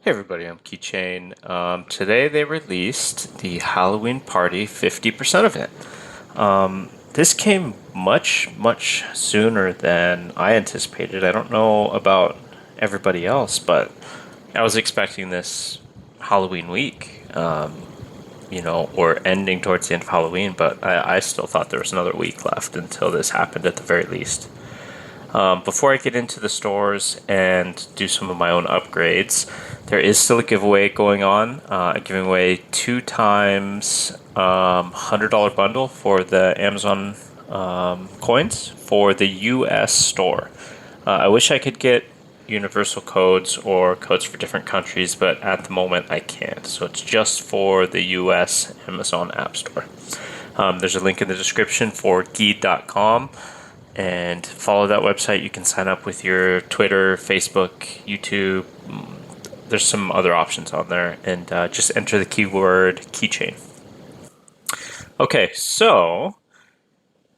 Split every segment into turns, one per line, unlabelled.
Hey everybody, I'm Keychain. Today they released the Halloween Party 50% event. This came much sooner than I anticipated. I don't know about everybody else, but I was expecting this Halloween week, or ending towards the end of Halloween, but I still thought there was another week left until this happened at the very least. Before I get into the stores and do some of my own upgrades, there is still a giveaway going on. Giving away 2 times $100 bundle for the Amazon coins for the US store. I wish I could get universal codes or codes for different countries, but at the moment I can't. So it's just for the US Amazon App Store. There's a link in the description for geed.com and follow that website. You can sign up with your Twitter, Facebook, YouTube. There's some other options on there, and just enter the keyword keychain. Okay, so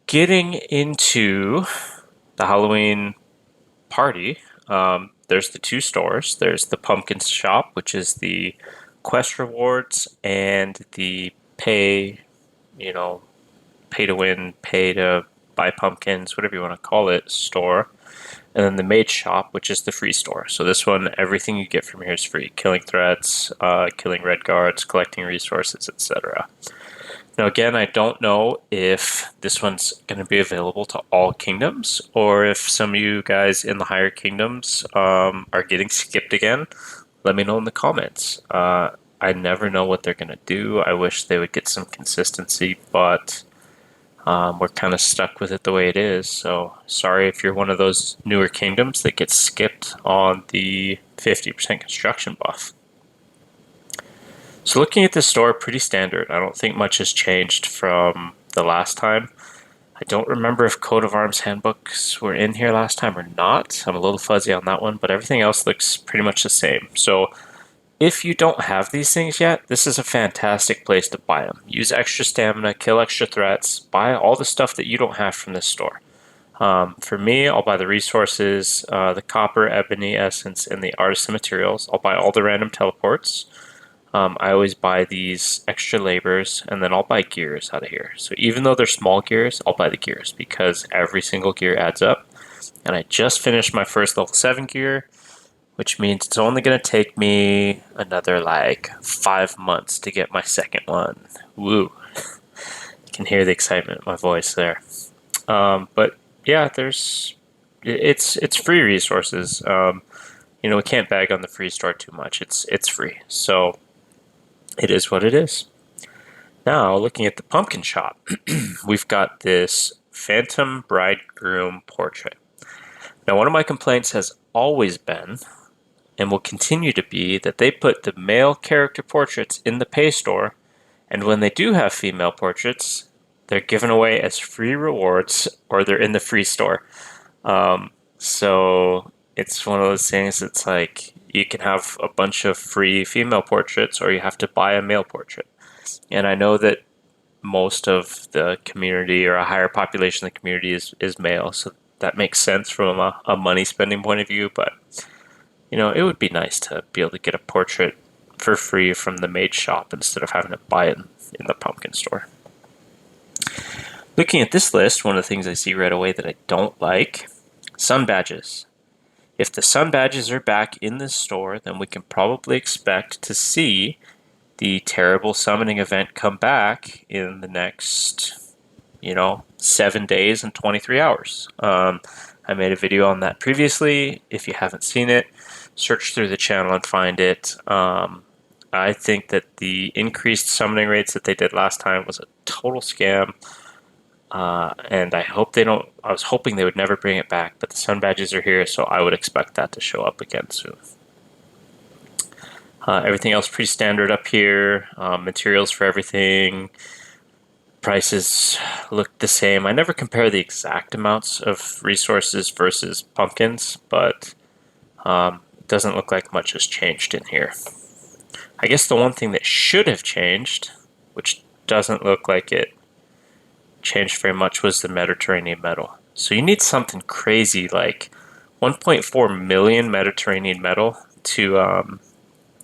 getting into the Halloween party, there's the 2 stores. There's the pumpkin shop, which is the quest rewards, and the pay to win, pay to buy pumpkins, whatever you want to call it, store. And then the Mage shop, which is the free store. So this one, everything you get from here is free. Killing threats, killing red guards, collecting resources, etc. Now again, I don't know if this one's going to be available to all kingdoms, or if some of you guys in the higher kingdoms are getting skipped again. Let me know in the comments. I never know what they're going to do. I wish they would get some consistency, but we're kind of stuck with it the way it is. So sorry if you're one of those newer kingdoms that gets skipped on the 50% construction buff. So looking at this store, pretty standard. I don't think much has changed from the last time. I don't remember if Coat of Arms handbooks were in here last time or not. I'm a little fuzzy on that one, but everything else looks pretty much the same. So if you don't have these things yet, this is a fantastic place to buy them. Use extra stamina, kill extra threats, buy all the stuff that you don't have from this store. For me, I'll buy the resources, the copper, ebony essence, and the artisan materials. I'll buy all the random teleports. I always buy these extra labors, and then I'll buy gears out of here. So even though they're small gears, I'll buy the gears because every single gear adds up. And I just finished my first level 7 gear, which means it's only going to take me another like 5 months to get my second one. Woo. You can hear the excitement in my voice there. But yeah, it's free resources. We can't bag on the free store too much. It's free. So it is what it is. Now, looking at the pumpkin shop, we've got this Phantom Bridegroom portrait. Now, one of my complaints has always been, and will continue to be, that they put the male character portraits in the pay store, and when they do have female portraits, they're given away as free rewards or they're in the free store. So it's one of those things. It's like you can have a bunch of free female portraits or you have to buy a male portrait. And I know that most of the community, or a higher population of the community, is male, so that makes sense from a money spending point of view, but it would be nice to be able to get a portrait for free from the Mage shop instead of having to buy it in the pumpkin store. Looking at this list, one of the things I see right away that I don't like, sun badges. If the sun badges are back in this store, then we can probably expect to see the terrible summoning event come back in the next, 7 days and 23 hours. I made a video on that previously. If you haven't seen it, search through the channel and find it. I think that the increased summoning rates that they did last time was a total scam. And I was hoping they would never bring it back, but the sun badges are here, so I would expect that to show up again soon. Everything else pretty standard up here. Materials for everything. Prices look the same. I never compare the exact amounts of resources versus pumpkins, but it doesn't look like much has changed in here. I guess the one thing that should have changed, which doesn't look like it changed very much, was the Mediterranean metal. So you need something crazy like 1.4 million Mediterranean metal to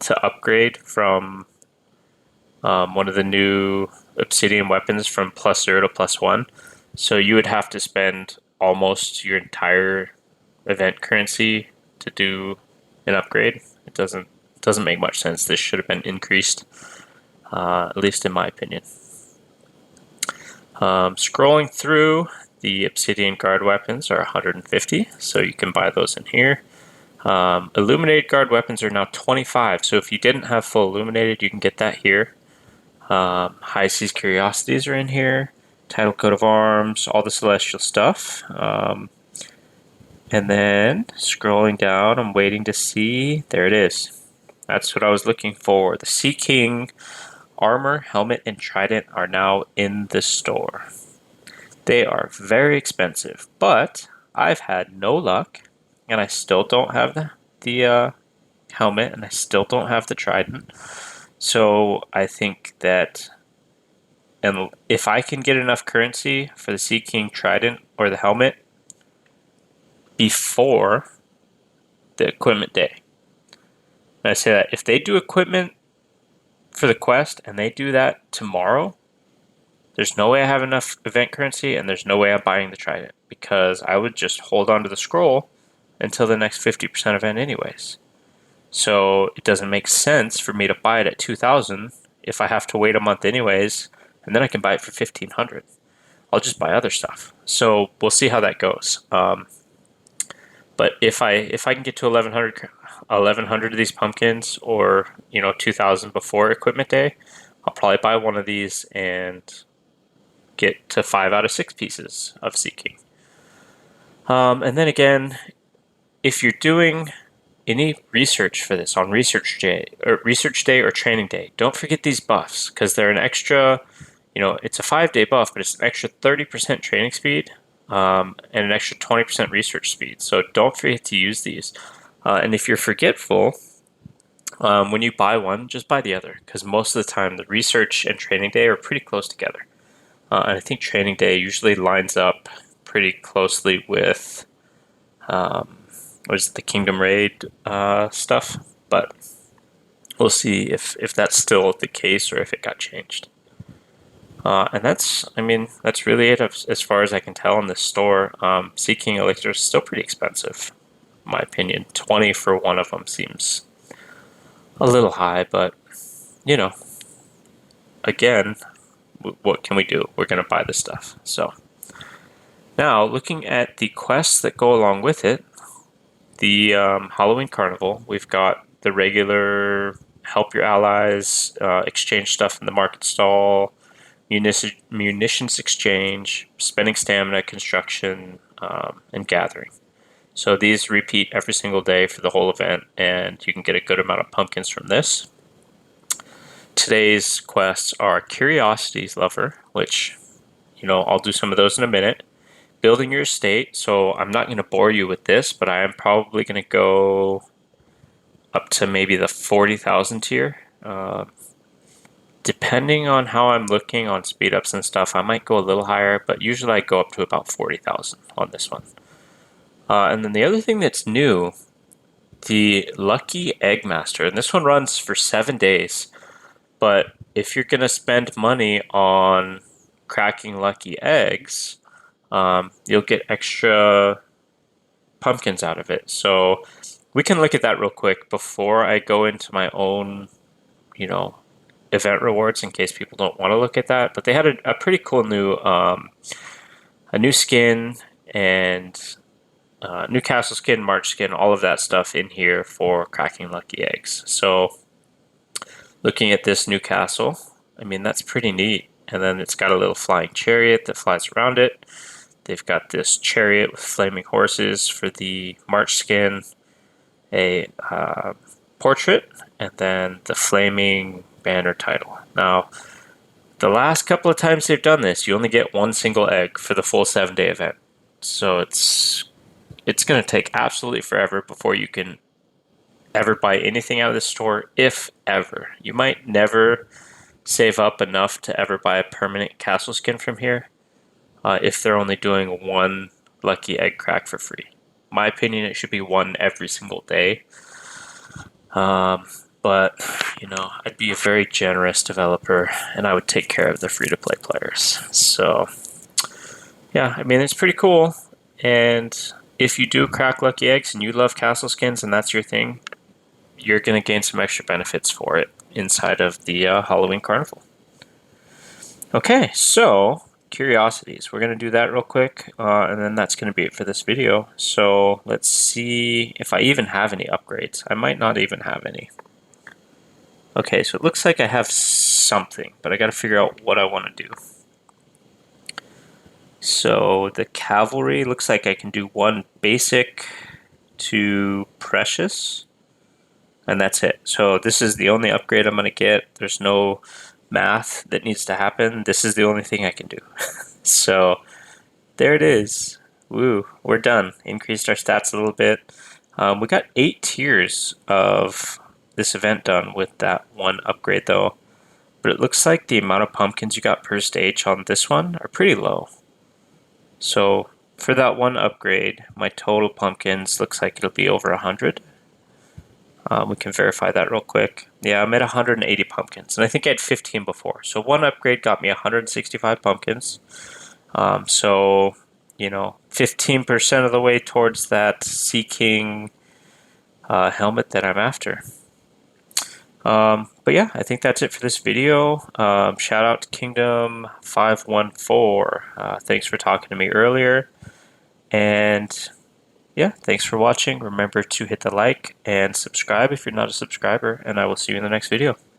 to upgrade from one of the new obsidian weapons from +0 to +1. So you would have to spend almost your entire event currency to do an upgrade. It doesn't make much sense. This should have been increased, at least in my opinion. Scrolling through, the obsidian guard weapons are 150, so you can buy those in here. Illuminated guard weapons are now 25, so if you didn't have full illuminated, you can get that here. High Seas Curiosities are in here. Title Coat of Arms, all the celestial stuff. And then scrolling down, I'm waiting to see. There it is. That's what I was looking for. The Sea King armor, helmet, and trident are now in the store. They are very expensive, but I've had no luck, and I still don't have the helmet, and I still don't have the trident. So I think that, and if I can get enough currency for the Sea King trident or the helmet before the equipment day, and I say that if they do equipment for the quest and they do that tomorrow, there's no way I have enough event currency, and there's no way I'm buying the trident, because I would just hold on to the scroll until the next 50% event anyways. So it doesn't make sense for me to buy it at 2,000 if I have to wait a month anyways, and then I can buy it for 1,500. I'll just buy other stuff. So we'll see how that goes. But if I can get to 1,100 of these pumpkins, or 2,000 before equipment day, I'll probably buy one of these and get to 5 out of 6 pieces of Sea King. And then again, if you're doing any research for this on research day or training day, don't forget these buffs, because they're an extra, it's a 5-day buff, but it's an extra 30% training speed, and an extra 20% research speed. So don't forget to use these. And if you're forgetful, when you buy one, just buy the other, because most of the time the research and training day are pretty close together. And I think training day usually lines up pretty closely with the Kingdom Raid stuff, but we'll see if that's still the case or if it got changed. And that's really it as far as I can tell in this store. Sea King Elixir is still pretty expensive, in my opinion. 20 for one of them seems a little high, but again, what can we do? We're going to buy this stuff. So now, looking at the quests that go along with it, the Halloween Carnival, we've got the regular help your allies, exchange stuff in the market stall, munitions exchange, spending stamina, construction, and gathering. So these repeat every single day for the whole event, and you can get a good amount of pumpkins from this. Today's quests are Curiosities Lover, which, I'll do some of those in a minute. Building your estate, so I'm not going to bore you with this, but I am probably going to go up to maybe the 40,000 tier. Depending on how I'm looking on speed ups and stuff, I might go a little higher, but usually I go up to about 40,000 on this one. And then the other thing that's new, the Lucky Egg Master, and this one runs for 7 days. But if you're going to spend money on cracking lucky eggs, you'll get extra pumpkins out of it. So we can look at that real quick before I go into my own, event rewards, in case people don't want to look at that. But they had a pretty cool new skin and new castle skin, March skin, all of that stuff in here for cracking lucky eggs. So looking at this new castle, that's pretty neat. And then it's got a little flying chariot that flies around it. They've got this chariot with flaming horses for the March skin, a portrait, and then the flaming banner title. Now, the last couple of times they've done this, you only get one single egg for the full 7-day event. So it's going to take absolutely forever before you can ever buy anything out of the store, if ever. You might never save up enough to ever buy a permanent castle skin from here, if they're only doing one lucky egg crack for free. My opinion, it should be one every single day. But, I'd be a very generous developer and I would take care of the free-to-play players. So, yeah, I mean, it's pretty cool. And if you do crack lucky eggs and you love castle skins and that's your thing, you're going to gain some extra benefits for it inside of the Halloween Carnival. Okay, so curiosities. We're going to do that real quick, and then that's going to be it for this video. So let's see if I even have any upgrades. I might not even have any. Okay, so it looks like I have something, but I got to figure out what I want to do. So the cavalry looks like I can do one basic to precious, and that's it. So this is the only upgrade I'm going to get. There's no math that needs to happen. This is the only thing I can do. So there it is. Woo, we're done. Increased our stats a little bit. We got 8 tiers of this event done with that one upgrade though. But it looks like the amount of pumpkins you got per stage on this one are pretty low. So for that one upgrade, my total pumpkins looks like it'll be over 100. We can verify that real quick. Yeah, I'm at 180 pumpkins, and I think I had 15 before. So one upgrade got me 165 pumpkins. So, 15% of the way towards that Sea King helmet that I'm after. But yeah, I think that's it for this video. Shout out to Kingdom 514. Thanks for talking to me earlier. And yeah, thanks for watching. Remember to hit the like and subscribe if you're not a subscriber, and I will see you in the next video.